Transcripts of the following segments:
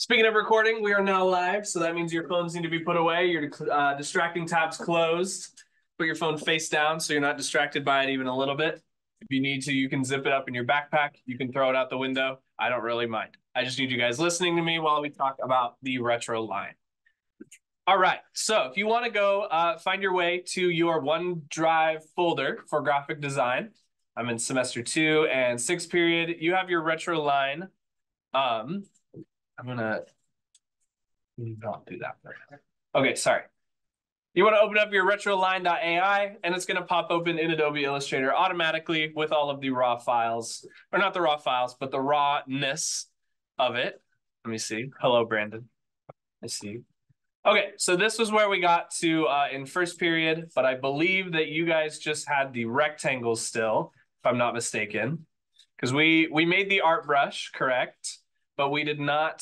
Speaking of recording, we are now live, so that means your phones need to be put away. Your distracting tabs closed. Put your phone face down so you're not distracted by it even a little bit. If you need to, you can zip it up in your backpack. You can throw it out the window. I don't really mind. I just need you guys listening to me while we talk about the retro line. All right, so if you want to go find your way to your OneDrive folder for graphic design, I'm in semester 2 and 6th period. You have your retro line. I'm gonna not do that for now. Okay, sorry. You want to open up your retroline.ai and it's going to pop open in Adobe Illustrator automatically with all of the raw files, or not the raw files, but the rawness of it. Let me see. Hello, Brandon. I see you. Okay, so this was where we got to in first period, but I believe that you guys just had the rectangles still, if I'm not mistaken, because we made the art brush, correct? But we did not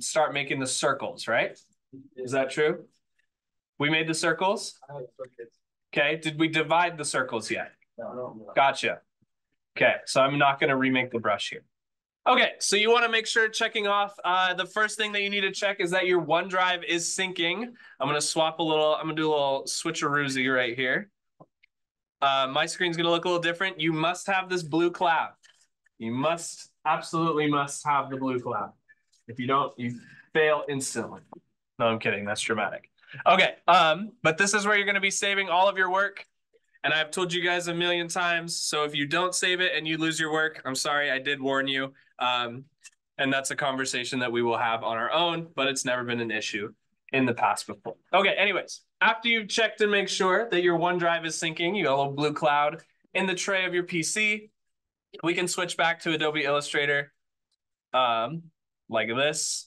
start making the circles, right? Is that true? We made the circles? Okay, did we divide the circles yet? No. Gotcha. Okay, so I'm not gonna remake the brush here. Okay, so you wanna make sure checking off, the first thing that you need to check is that your OneDrive is syncing. I'm gonna do a little switcheroozy right here. My screen's gonna look a little different. You must have this blue cloud. You absolutely must have the blue cloud. If you don't, you fail instantly. No, I'm kidding. That's dramatic. Okay, but this is where you're going to be saving all of your work. And I've told you guys a million times. So if you don't save it and you lose your work, I'm sorry, I did warn you. And that's a conversation that we will have on our own, but it's never been an issue in the past before. Okay, anyways, after you've checked and make sure that your OneDrive is syncing, you got a little blue cloud in the tray of your PC, we can switch back to Adobe Illustrator like this.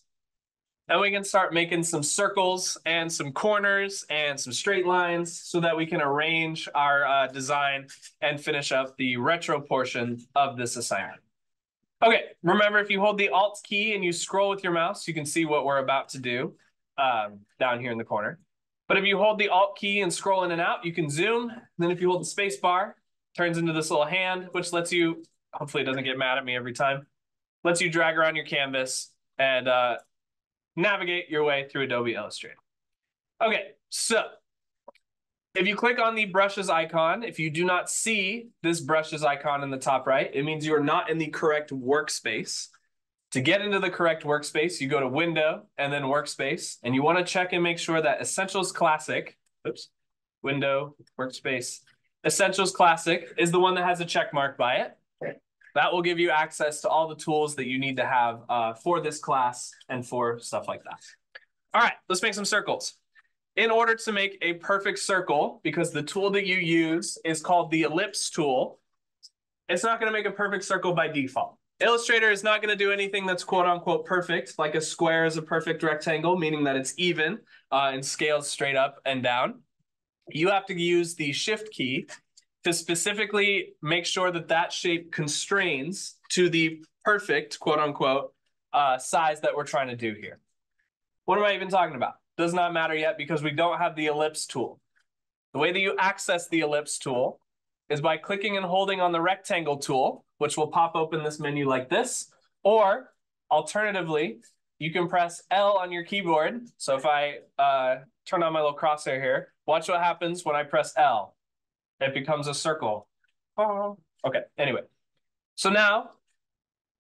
And we can start making some circles and some corners and some straight lines so that we can arrange our design and finish up the retro portion of this assignment. Okay, remember, if you hold the Alt key and you scroll with your mouse, you can see what we're about to do down here in the corner. But if you hold the Alt key and scroll in and out, you can zoom. And then if you hold the space bar, it turns into this little hand, which lets you, hopefully it doesn't get mad at me every time, lets you drag around your canvas and navigate your way through Adobe Illustrator. Okay, so if you click on the brushes icon, if you do not see this brushes icon in the top right, it means you are not in the correct workspace. To get into the correct workspace, you go to Window and then Workspace, and you want to check and make sure that Essentials Classic, Window, Workspace, Essentials Classic is the one that has a check mark by it. That will give you access to all the tools that you need to have for this class and for stuff like that. All right, let's make some circles. In order to make a perfect circle, because the tool that you use is called the ellipse tool, it's not going to make a perfect circle by default. Illustrator is not going to do anything that's quote unquote perfect, like a square is a perfect rectangle, meaning that it's even and scales straight up and down. You have to use the Shift key to specifically make sure that that shape constrains to the perfect, quote unquote, size that we're trying to do here. What am I even talking about? Does not matter yet because we don't have the ellipse tool. The way that you access the ellipse tool is by clicking and holding on the rectangle tool, which will pop open this menu like this, or alternatively, you can press L on your keyboard. So if I turn on my little crosshair here, watch what happens when I press L. It becomes a circle. Oh. Okay, anyway. So now,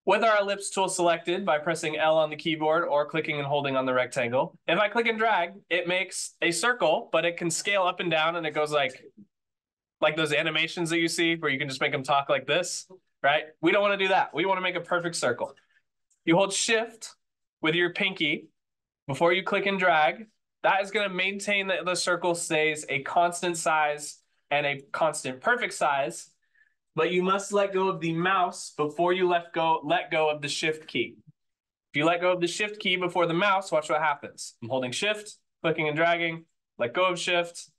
with our ellipse tool selected by pressing L on the keyboard or clicking and holding on the rectangle, if I click and drag, it makes a circle, but it can scale up and down and it goes like those animations that you see where you can just make them talk like this, right? We don't want to do that. We want to make a perfect circle. You hold Shift with your pinky before you click and drag. That is going to maintain that the circle stays a constant size and a constant perfect size, but you must let go of the mouse before you let go of the Shift key. If you let go of the Shift key before the mouse, watch what happens. I'm holding Shift, clicking and dragging, let go of Shift,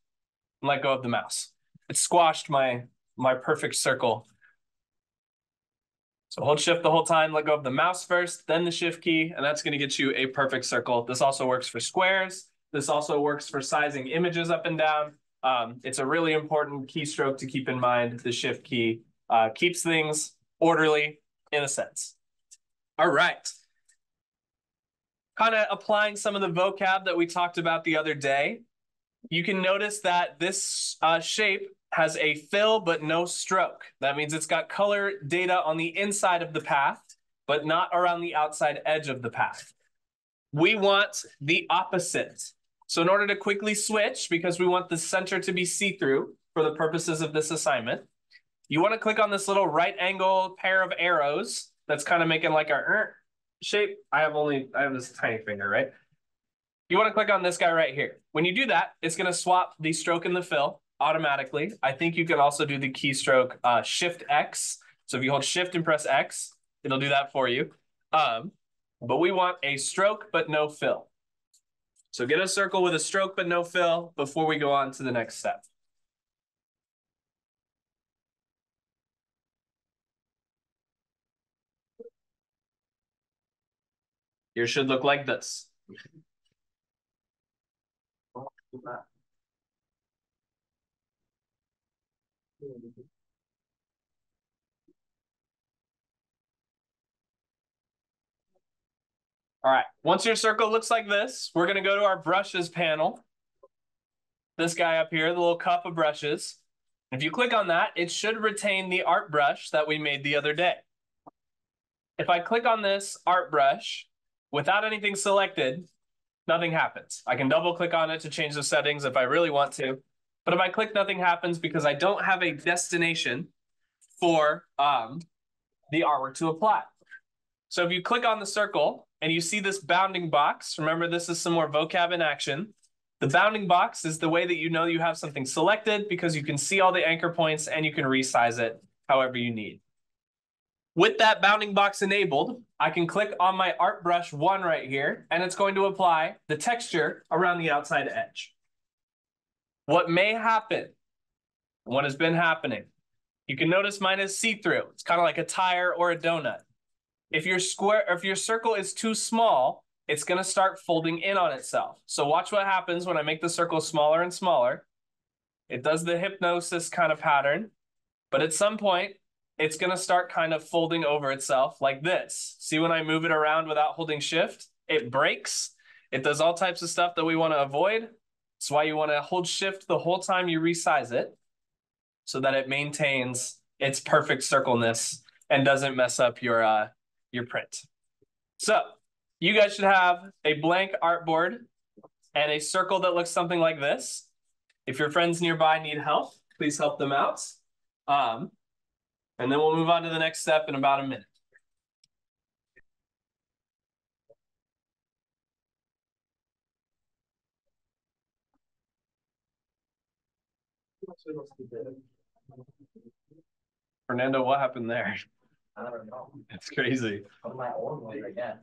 and let go of the mouse. It squashed my perfect circle. So hold Shift the whole time, let go of the mouse first, then the Shift key, and that's going to get you a perfect circle. This also works for squares. This also works for sizing images up and down. It's a really important keystroke to keep in mind. The Shift key keeps things orderly in a sense. All right. kind of applying some of the vocab that we talked about the other day, you can notice that this shape has a fill but no stroke. That means it's got color data on the inside of the path, but not around the outside edge of the path. We want the opposite. So in order to quickly switch, because we want the center to be see-through for the purposes of this assignment, you want to click on this little right angle pair of arrows that's kind of making like a shape. I have this tiny finger, right? You want to click on this guy right here. When you do that, it's going to swap the stroke and the fill automatically. I think you can also do the keystroke Shift X. So if you hold Shift and press X, it'll do that for you. But we want a stroke but no fill. So get a circle with a stroke but no fill before we go on to the next step. Yours should look like this. All right, once your circle looks like this, we're going to go to our brushes panel. This guy up here, the little cup of brushes. If you click on that, it should retain the art brush that we made the other day. If I click on this art brush without anything selected, nothing happens. I can double click on it to change the settings if I really want to. But if I click, nothing happens because I don't have a destination for the artwork to apply. So if you click on the circle and you see this bounding box, remember this is some more vocab in action. The bounding box is the way that you know you have something selected because you can see all the anchor points and you can resize it however you need. With that bounding box enabled, I can click on my art brush 1 right here, and it's going to apply the texture around the outside edge. What may happen, what has been happening, you can notice mine is see-through. It's kind of like a tire or a donut. If your circle is too small, it's going to start folding in on itself. So watch what happens when I make the circle smaller and smaller. It does the hypnosis kind of pattern, but at some point, it's going to start kind of folding over itself like this. See when I move it around without holding shift? It breaks. It does all types of stuff that we want to avoid. That's why you want to hold shift the whole time you resize it so that it maintains its perfect circleness and doesn't mess up your print. So you guys should have a blank artboard and a circle that looks something like this. If your friends nearby need help, please help them out. And then we'll move on to the next step in about a minute. Fernando, what happened there? I don't know. It's crazy. On my own one, I guess.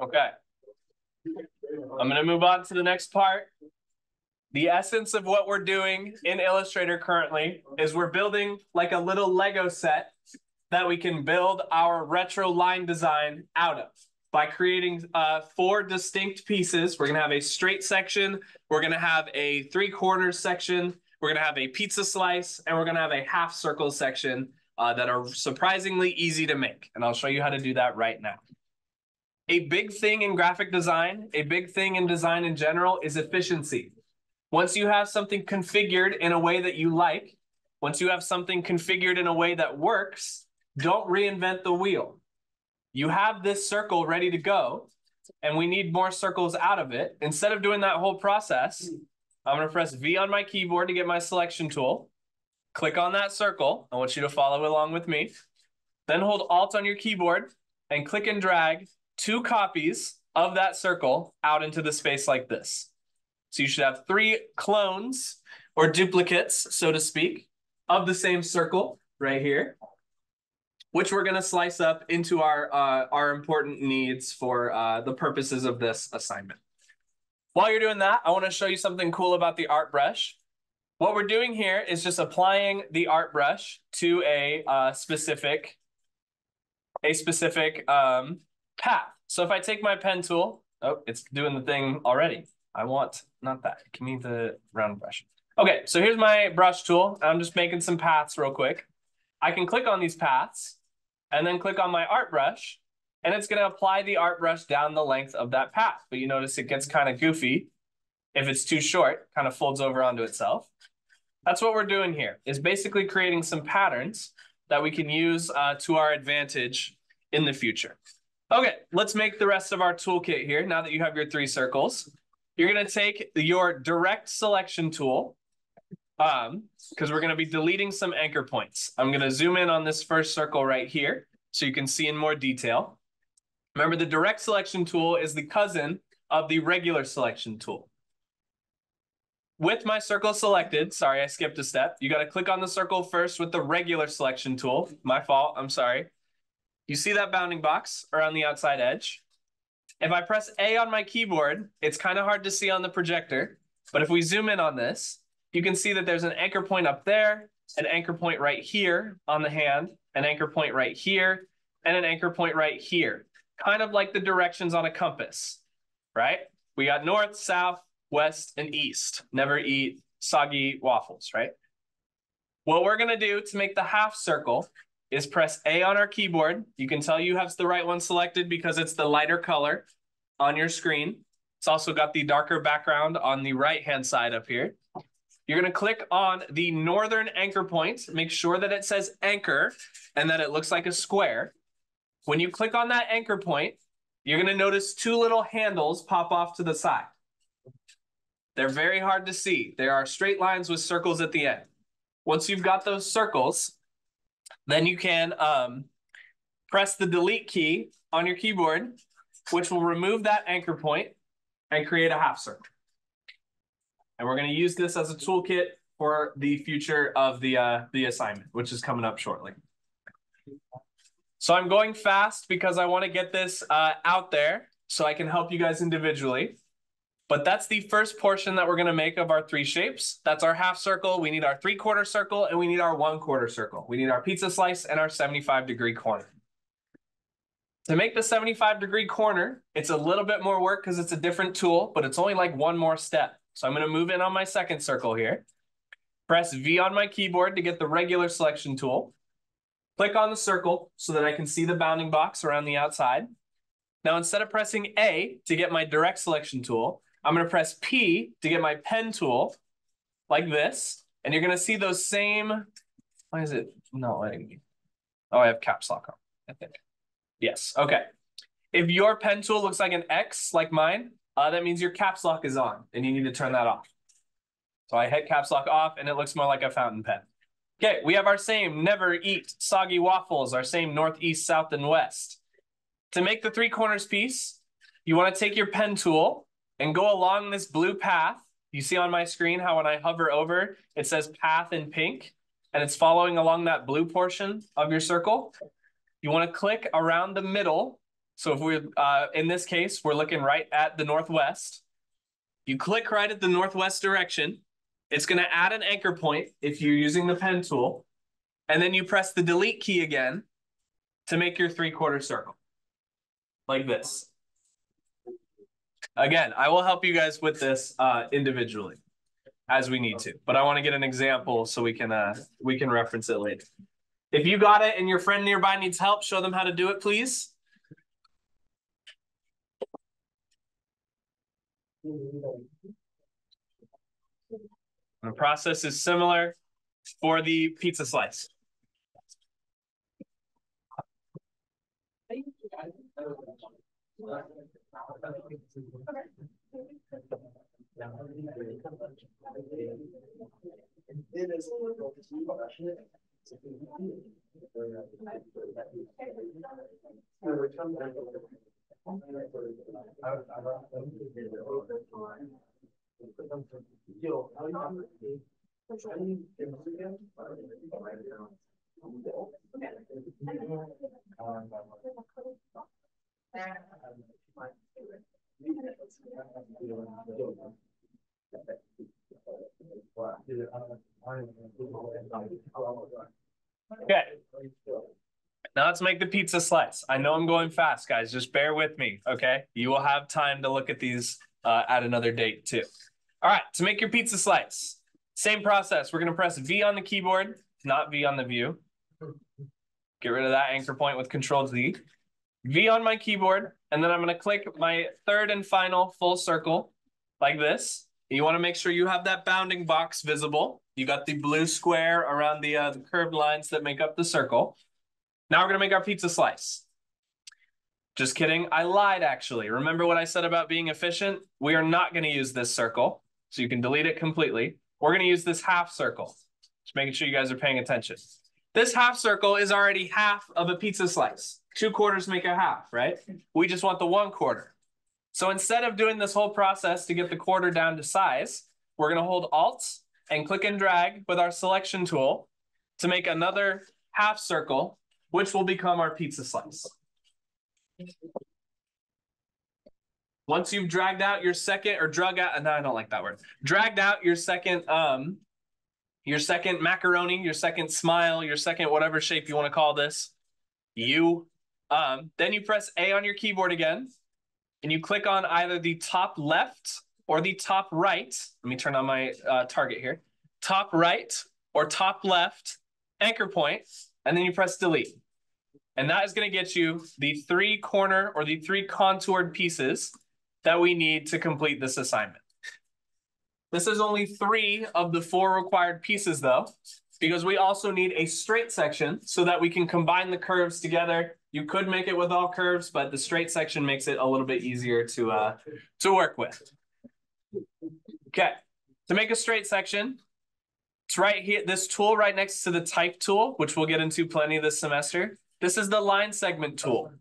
Okay. I'm going to move on to the next part. The essence of what we're doing in Illustrator currently is we're building like a little Lego set that we can build our retro line design out of by creating 4 distinct pieces. We're going to have a straight section. We're going to have a 3/4 section. We're going to have a pizza slice, and we're going to have a half circle section that are surprisingly easy to make. And I'll show you how to do that right now. A big thing in graphic design, a big thing in design in general is efficiency. Once you have something configured in a way that you like, once you have something configured in a way that works, don't reinvent the wheel. You have this circle ready to go, and we need more circles out of it. Instead of doing that whole process, I'm going to press V on my keyboard to get my selection tool. Click on that circle. I want you to follow along with me. Then hold Alt on your keyboard and click and drag 2 copies of that circle out into the space like this. So you should have 3 clones or duplicates, so to speak, of the same circle right here, which we're going to slice up into our important needs for the purposes of this assignment. While you're doing that, I want to show you something cool about the art brush. What we're doing here is just applying the art brush to a specific path. So if I take my pen tool, oh, it's doing the thing already. I want, not that, give me the round brush. Okay, so here's my brush tool. I'm just making some paths real quick. I can click on these paths and then click on my art brush, and it's gonna apply the art brush down the length of that path. But you notice it gets kind of goofy. If it's too short, kind of folds over onto itself. That's what we're doing here, is basically creating some patterns that we can use to our advantage in the future. Okay, let's make the rest of our toolkit here. Now that you have your 3 circles, you're gonna take your direct selection tool, because we're gonna be deleting some anchor points. I'm gonna zoom in on this first circle right here so you can see in more detail. Remember, the direct selection tool is the cousin of the regular selection tool. With my circle selected, sorry, I skipped a step. You got to click on the circle first with the regular selection tool. My fault, I'm sorry. You see that bounding box around the outside edge? If I press A on my keyboard, it's kind of hard to see on the projector, but if we zoom in on this, you can see that there's an anchor point up there, an anchor point right here on the hand, an anchor point right here, and an anchor point right here. Kind of like the directions on a compass, right? We got north, south, west, and east. Never eat soggy waffles, right? What we're gonna do to make the half circle is press A on our keyboard. You can tell you have the right one selected because it's the lighter color on your screen. It's also got the darker background on the right-hand side up here. You're gonna click on the northern anchor point, make sure that it says anchor and that it looks like a square. When you click on that anchor point, you're gonna notice 2 little handles pop off to the side. They're very hard to see. There are straight lines with circles at the end. Once you've got those circles, then you can press the delete key on your keyboard, which will remove that anchor point and create a half circle. And we're going to use this as a toolkit for the future of the assignment, which is coming up shortly. So I'm going fast because I want to get this out there so I can help you guys individually. But that's the first portion that we're going to make of our 3 shapes. That's our half circle. We need our 3/4 circle, and we need our 1/4 circle. We need our pizza slice and our 75-degree corner. To make the 75-degree corner, it's a little bit more work because it's a different tool, but it's only like one more step. So I'm going to move in on my second circle here. Press V on my keyboard to get the regular selection tool. Click on the circle so that I can see the bounding box around the outside. Now, instead of pressing A to get my direct selection tool, I'm going to press P to get my pen tool, like this. And you're going to see those same, why is it not letting me? Oh, I have caps lock on, I think. Yes, okay. If your pen tool looks like an X, like mine, that means your caps lock is on, and you need to turn that off. So I hit caps lock off, and it looks more like a fountain pen. Okay, we have our same never eat soggy waffles, our same north, east, south, and west. To make the 3 corners piece, you want to take your pen tool and go along this blue path. You see on my screen how when I hover over, it says path in pink, and it's following along that blue portion of your circle. You want to click around the middle. So if we're, in this case, we're looking right at the northwest. You click right at the northwest direction. It's going to add an anchor point if you're using the pen tool. And then you press the delete key again to make your 3/4 circle. Like this. Again, I will help you guys with this individually as we need to, but I want to get an example so we can reference it later. If you got it and your friend nearby needs help, show them how to do it, please. The process is similar for the pizza slice. Okay. Now let's make the pizza slice. I know I'm going fast, guys. Just bear with me, okay? You will have time to look at these at another date too. All right, to make your pizza slice, same process. We're gonna press V on the keyboard, not V on the view. Get rid of that anchor point with Control Z. V on my keyboard, and then I'm gonna click my third and final full circle like this. You wanna make sure you have that bounding box visible. You got the blue square around the curved lines that make up the circle. Now we're gonna make our pizza slice. Just kidding, I lied actually. Remember what I said about being efficient? We are not gonna use this circle, so you can delete it completely. We're gonna use this half circle. Just making sure you guys are paying attention. This half circle is already half of a pizza slice. 2/4 make a half, right? We just want the 1/4. So instead of doing this whole process to get the quarter down to size, we're gonna hold Alt and click and drag with our selection tool to make another half circle, which will become our pizza slice. Once you've dragged out your second, or drug out, no, I don't like that word. Dragged out your second macaroni, your second smile, your second whatever shape you want to call this, then you press A on your keyboard again, and you click on either the top left or the top right. Let me turn on my target here. Top right or top left anchor point, and then you press delete. And that is going to get you the 3 corner or the 3 contoured pieces that we need to complete this assignment. This is only 3 of the 4 required pieces though, because we also need a straight section so that we can combine the curves together. You could make it with all curves, but the straight section makes it a little bit easier to work with. Okay, to make a straight section, it's right here, this tool right next to the type tool, which we'll get into plenty this semester. This is the line segment tool.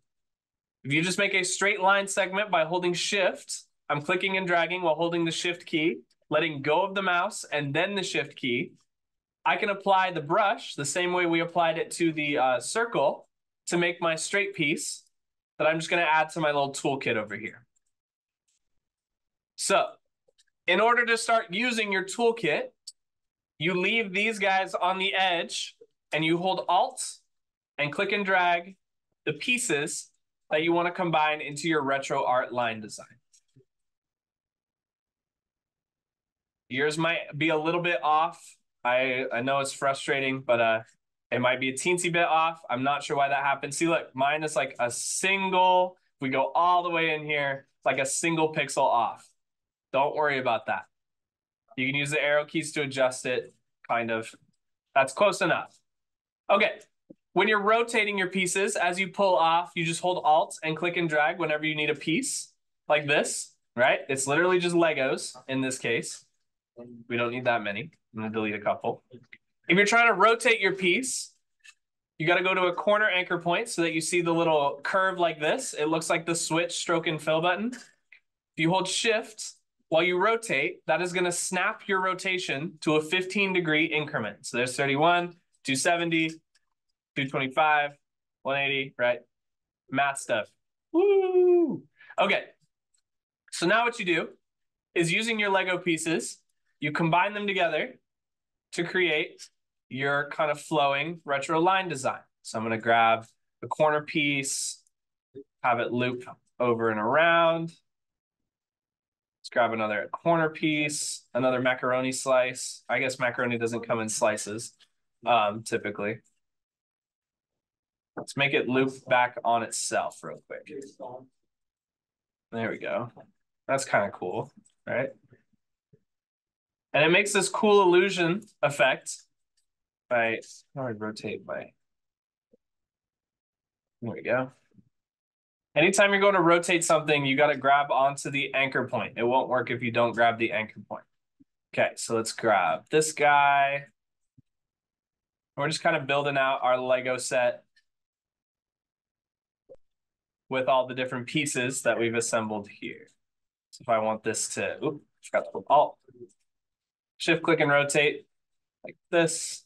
If you just make a straight line segment by holding Shift, I'm clicking and dragging while holding the Shift key, letting go of the mouse and then the Shift key. I can apply the brush the same way we applied it to the circle to make my straight piece that I'm just going to add to my little toolkit over here. So in order to start using your toolkit, you leave these guys on the edge and you hold Alt and click and drag the pieces that you want to combine into your retro art line design. Yours might be a little bit off. I know it's frustrating, but it might be a teensy bit off. I'm not sure why that happened. See, look, mine is like a single, if we go all the way in here, like a single pixel off. Don't worry about that. You can use the arrow keys to adjust it, kind of. That's close enough. Okay, when you're rotating your pieces, as you pull off, you just hold Alt and click and drag whenever you need a piece, like this, right? It's literally just Legos in this case. We don't need that many. I'm gonna delete a couple. If you're trying to rotate your piece, you got to go to a corner anchor point so that you see the little curve like this. It looks like the switch, stroke, and fill button. If you hold Shift while you rotate, that is going to snap your rotation to a 15-degree increment. So there's 31, 270, 225, 180, right? Math stuff. Woo! Okay. So now what you do is using your Lego pieces, you combine them together to create your kind of flowing retro line design. So I'm going to grab the corner piece, have it loop over and around. Let's grab another corner piece, another macaroni slice. I guess macaroni doesn't come in slices, typically. Let's make it loop back on itself real quick. There we go. That's kind of cool, right? And it makes this cool illusion effect by, how do I rotate my, there we go. Anytime you're going to rotate something, you got to grab onto the anchor point. It won't work if you don't grab the anchor point. Okay, so let's grab this guy. We're just kind of building out our Lego set with all the different pieces that we've assembled here. So if I want this to, oops, forgot to put Alt. Shift, click, and rotate like this.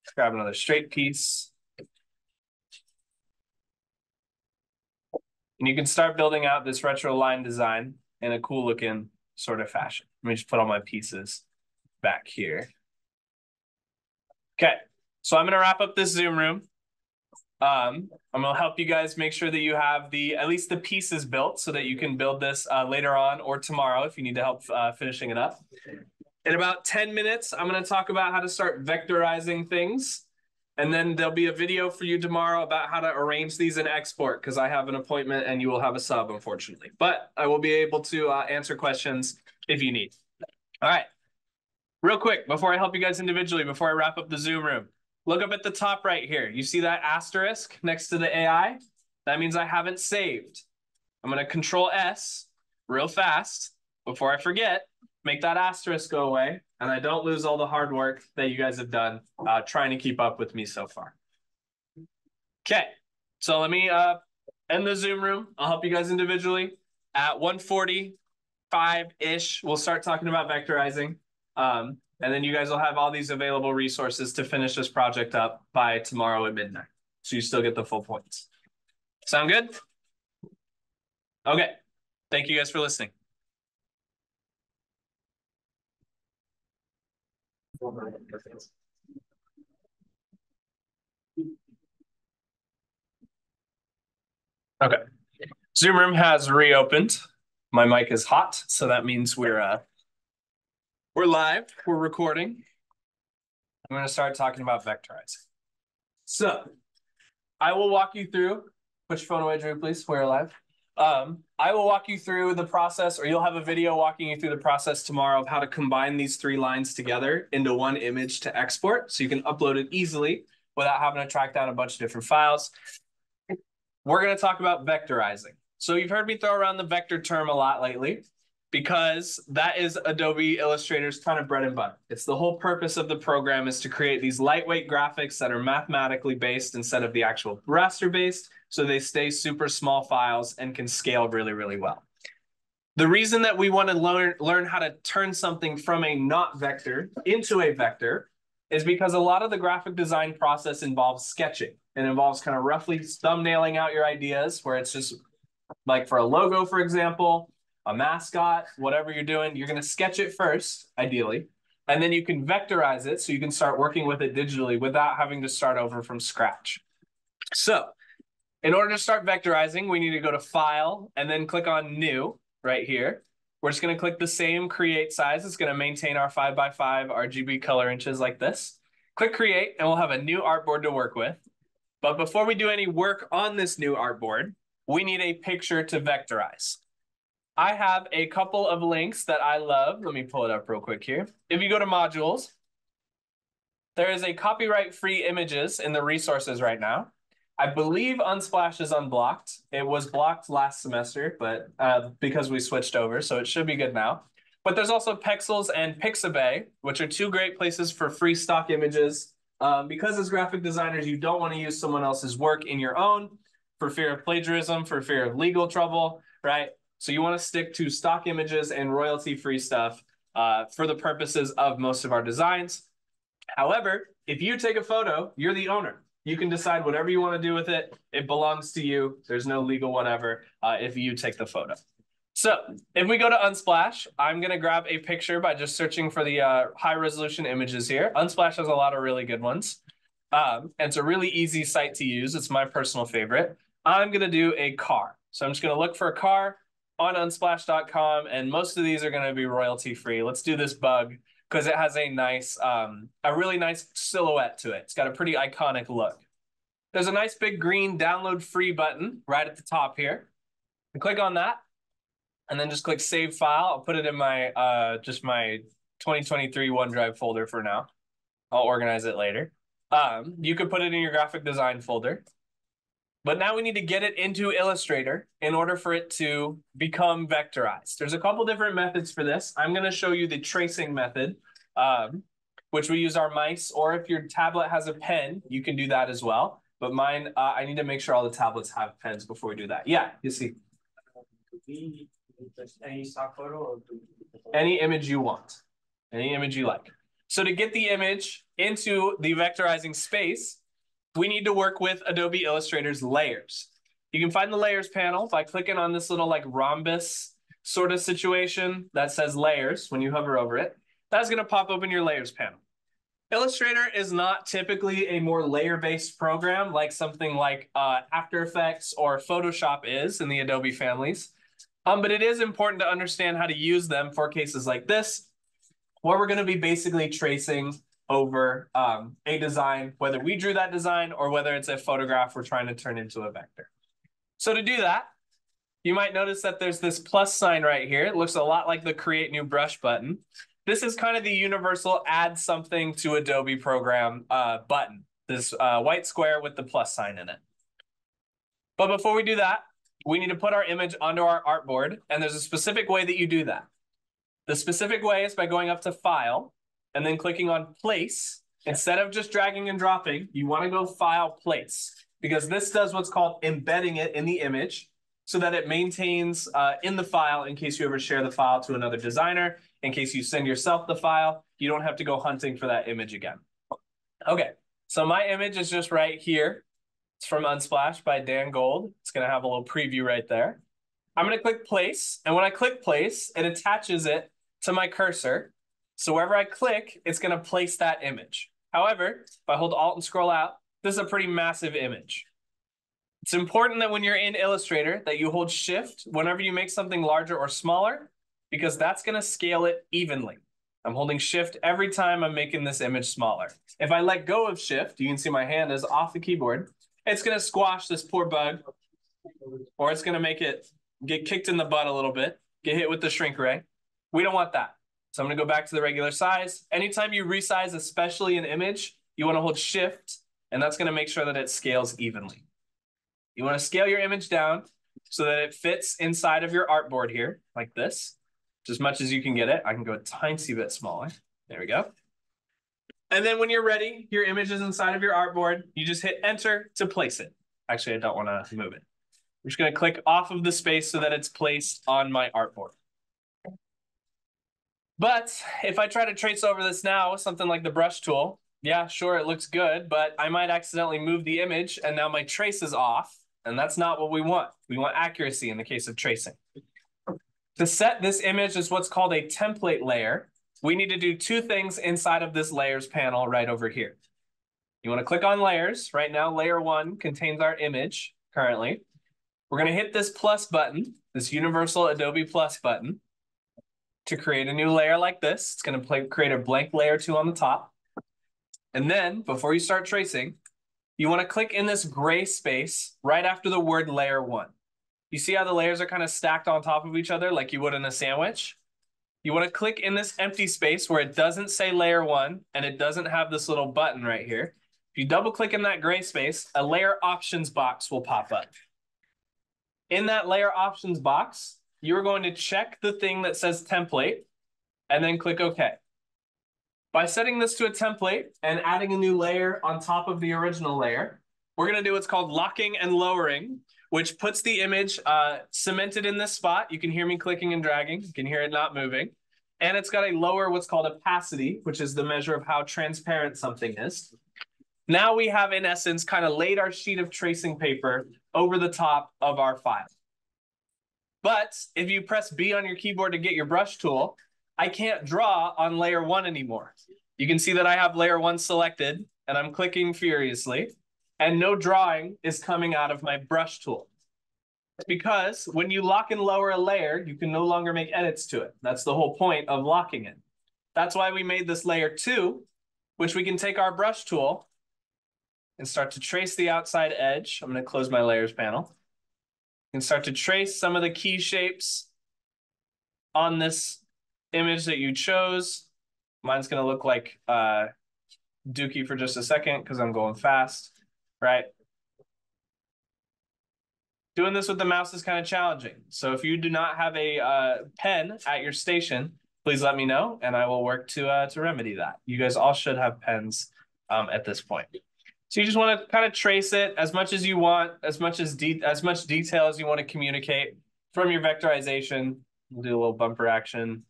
Let's grab another straight piece. And you can start building out this retro line design in a cool looking sort of fashion. Let me just put all my pieces back here. Okay, so I'm going to wrap up this Zoom room. I'm gonna help you guys make sure that you have at least the pieces built so that you can build this later on or tomorrow if you need to help finishing it up. In about 10 minutes, I'm gonna talk about how to start vectorizing things. And then there'll be a video for you tomorrow about how to arrange these in export because I have an appointment and you will have a sub, unfortunately. But I will be able to answer questions if you need. All right. Real quick, before I help you guys individually, before I wrap up the Zoom room, look up at the top right here. You see that asterisk next to the AI? That means I haven't saved. I'm going to Control S real fast before I forget, make that asterisk go away, and I don't lose all the hard work that you guys have done trying to keep up with me so far. Okay, so let me end the Zoom room. I'll help you guys individually. At 1:45-ish, we'll start talking about vectorizing. And then you guys will have all these available resources to finish this project up by tomorrow at midnight. So you still get the full points. Sound good? Okay. Thank you guys for listening. Okay. Zoom room has reopened. My mic is hot, so that means we're live. We're recording. I'm going to start talking about vectorizing. So I will walk you through. Put your phone away, Drew, please. We're live. I will walk you through the process, or you'll have a video walking you through the process tomorrow of how to combine these three lines together into one image to export, so you can upload it easily without having to track down a bunch of different files. We're going to talk about vectorizing. So you've heard me throw around the vector term a lot lately because that is Adobe Illustrator's kind of bread and butter. It's the whole purpose of the program is to create these lightweight graphics that are mathematically based instead of the actual raster based, so they stay super small files and can scale really, really well. The reason that we want to learn how to turn something from a not vector into a vector is because a lot of the graphic design process involves sketching. It involves kind of roughly thumbnailing out your ideas, where it's just like for a logo, for example, a mascot, whatever you're doing, you're going to sketch it first, ideally, and then you can vectorize it so you can start working with it digitally without having to start over from scratch. So in order to start vectorizing, we need to go to File and then click on New right here. We're just going to click the same create size. It's going to maintain our 5x5 RGB color inches like this. Click create and we'll have a new artboard to work with. But before we do any work on this new artboard, we need a picture to vectorize. I have a couple of links that I love. Let me pull it up real quick here. If you go to modules, there is a copyright-free images in the resources right now. I believe Unsplash is unblocked. It was blocked last semester, but because we switched over, so it should be good now. But there's also Pexels and Pixabay, which are two great places for free stock images. Because as graphic designers, you don't want to use someone else's work in your own for fear of plagiarism, for fear of legal trouble, right? So you want to stick to stock images and royalty-free stuff for the purposes of most of our designs. However, if you take a photo, you're the owner. You can decide whatever you want to do with it. It belongs to you. There's no legal whatever if you take the photo. So if we go to Unsplash, I'm going to grab a picture by just searching for the high resolution images here. Unsplash has a lot of really good ones. And it's a really easy site to use. It's my personal favorite. I'm going to do a car. So I'm just going to look for a car on unsplash.com, and most of these are going to be royalty free. Let's do this bug because it has a nice, a really nice silhouette to it. It's got a pretty iconic look. There's a nice big green download free button right at the top here. And click on that, and then just click save file. I'll put it in my just my 2023 OneDrive folder for now. I'll organize it later. You could put it in your graphic design folder. But now we need to get it into Illustrator in order for it to become vectorized. There's a couple different methods for this. I'm going to show you the tracing method, which we use our mice, or if your tablet has a pen, you can do that as well. But mine, I need to make sure all the tablets have pens before we do that. Yeah, you see. Any stock photo or any image you want, any image you like. So to get the image into the vectorizing space, we need to work with Adobe Illustrator's layers. You can find the layers panel by clicking on this little like rhombus sort of situation that says layers when you hover over it. That's going to pop open your layers panel. Illustrator is not typically a more layer-based program like something like After Effects or Photoshop is in the Adobe families. But it is important to understand how to use them for cases like this, where we're going to be basically tracing over a design, whether we drew that design or whether it's a photograph we're trying to turn into a vector. So to do that, you might notice that there's this plus sign right here. It looks a lot like the Create New Brush button. This is kind of the universal add something to Adobe program button, this white square with the plus sign in it. But before we do that, we need to put our image onto our artboard, and there's a specific way that you do that. The specific way is by going up to File and then clicking on Place. Instead of just dragging and dropping, you want to go File, Place, because this does what's called embedding it in the image so that it maintains in the file in case you ever share the file to another designer. In case you send yourself the file, you don't have to go hunting for that image again. Okay, so my image is just right here. It's from Unsplash by Dan Gold. It's going to have a little preview right there. I'm going to click Place, and when I click Place, it attaches it to my cursor. So wherever I click, it's going to place that image. However, if I hold Alt and scroll out, this is a pretty massive image. It's important that when you're in Illustrator that you hold Shift whenever you make something larger or smaller, because that's going to scale it evenly. I'm holding Shift every time I'm making this image smaller. If I let go of Shift, you can see my hand is off the keyboard. It's going to squash this poor bug, or it's going to make it get kicked in the butt a little bit, get hit with the shrink ray. We don't want that. So I'm going to go back to the regular size. Anytime you resize, especially an image, you want to hold Shift, and that's going to make sure that it scales evenly. You want to scale your image down so that it fits inside of your artboard here, like this, just as much as you can get it. I can go a tiny bit smaller. There we go. And then when you're ready, your image is inside of your artboard. You just hit Enter to place it. Actually, I don't want to move it. I'm just going to click off of the space so that it's placed on my artboard. But if I try to trace over this now with something like the brush tool, yeah, sure, it looks good, but I might accidentally move the image and now my trace is off. And that's not what we want. We want accuracy in the case of tracing. To set this image as what's called a template layer, we need to do two things inside of this layers panel right over here. You want to click on layers. Right now, layer 1 contains our image currently. We're going to hit this plus button, this universal Adobe plus button, to create a new layer like this. It's going to create a blank layer 2 on the top. And then, before you start tracing, you want to click in this gray space right after the word layer 1. You see how the layers are kind of stacked on top of each other like you would in a sandwich? You want to click in this empty space where it doesn't say layer 1 and it doesn't have this little button right here. If you double click in that gray space, a layer options box will pop up. In that layer options box, you're going to check the thing that says template and then click OK. By setting this to a template and adding a new layer on top of the original layer, we're going to do what's called locking and lowering, which puts the image cemented in this spot. You can hear me clicking and dragging. You can hear it not moving. And it's got a lower what's called opacity, which is the measure of how transparent something is. Now we have, in essence, kind of laid our sheet of tracing paper over the top of our file. But if you press B on your keyboard to get your brush tool, I can't draw on layer 1 anymore. You can see that I have layer 1 selected and I'm clicking furiously and no drawing is coming out of my brush tool. It's because when you lock and lower a layer, you can no longer make edits to it. That's the whole point of locking it. That's why we made this layer 2, which we can take our brush tool and start to trace the outside edge. I'm going to close my layers panel. You can start to trace some of the key shapes on this image that you chose. Mine's going to look like Dookie for just a second because I'm going fast, right? Doing this with the mouse is kind of challenging. So if you do not have a pen at your station, please let me know and I will work to remedy that. You guys all should have pens at this point. So you just want to kind of trace it as much as you want, as much detail as you want to communicate from your vectorization. We'll do a little bumper action.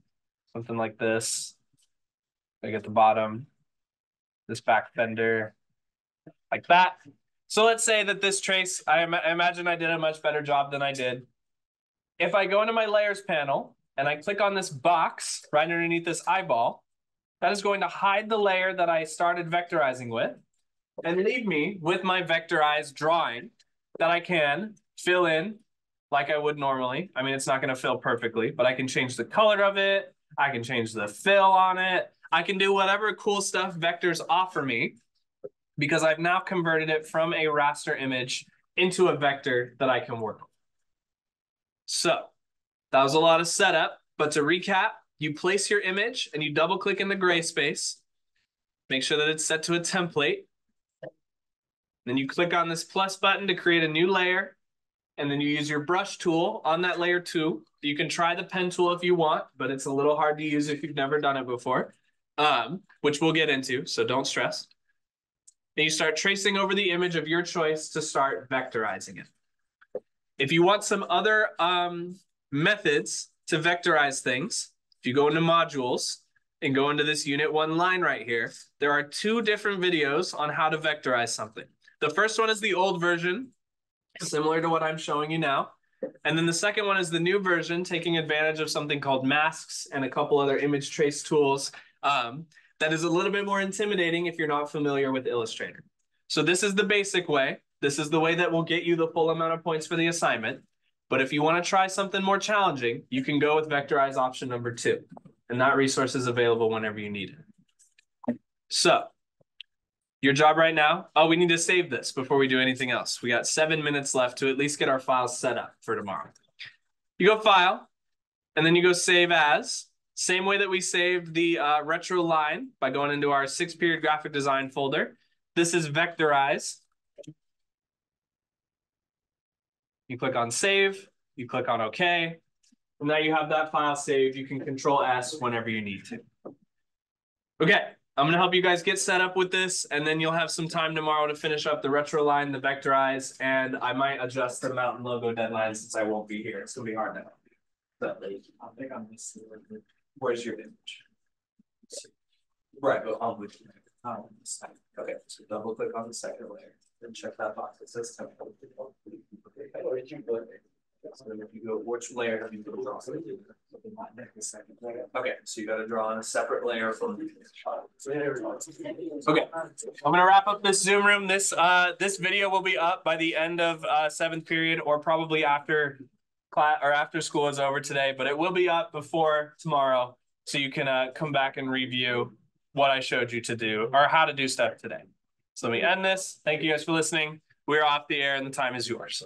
Something like this. I get the bottom, this back fender, like that. So let's say that this trace, I imagine I did a much better job than I did. If I go into my layers panel and I click on this box right underneath this eyeball, That is going to hide the layer that I started vectorizing with and leave me with my vectorized drawing that I can fill in like I would normally. I mean, it's not going to fill perfectly, but I can change the color of it. I can change the fill on it. I can do whatever cool stuff vectors offer me because I've now converted it from a raster image into a vector that I can work with. So that was a lot of setup, but to recap, you place your image and you double click in the gray space. Make sure that it's set to a template. Then you click on this plus button to create a new layer. And then you use your brush tool on that layer 2. You can try the pen tool if you want, but it's a little hard to use if you've never done it before, which we'll get into, so don't stress. Then you start tracing over the image of your choice to start vectorizing it. If you want some other methods to vectorize things, if you go into modules and go into this unit 1 line right here, there are 2 different videos on how to vectorize something. The first one is the old version, similar to what I'm showing you now. And then the second one is the new version, taking advantage of something called masks and a couple other image trace tools that is a little bit more intimidating if you're not familiar with Illustrator. So this is the basic way. This is the way that will get you the full amount of points for the assignment. But if you want to try something more challenging, you can go with vectorize option number 2. And that resource is available whenever you need it. So your job right now, we need to save this before we do anything else. We got 7 minutes left to at least get our files set up for tomorrow. You go File, and then you go Save As. Same way that we saved the retro line by going into our 6-period graphic design folder. This is Vectorize. You click on Save, you click on OK, and now you have that file saved. You can Control S whenever you need to. Okay. I'm going to help you guys get set up with this, and then you'll have some time tomorrow to finish up the retro line, the vectorize, and I might adjust the mountain logo deadline since I won't be here. It's going to be hard to help you. But I think I'm missing. Where's your image? Right, but on which layer? On the second. Okay, so double click on the second layer, then check that box. It says template. So then if you go, which layer have you go draw? Okay, so you got to draw on a separate layer from. Okay, I'm gonna wrap up this Zoom room. This video will be up by the end of 7th period, or probably after class or after school is over today. But it will be up before tomorrow, so you can come back and review what I showed you to do or how to do stuff today. So let me end this. Thank you guys for listening. We're off the air, and the time is yours.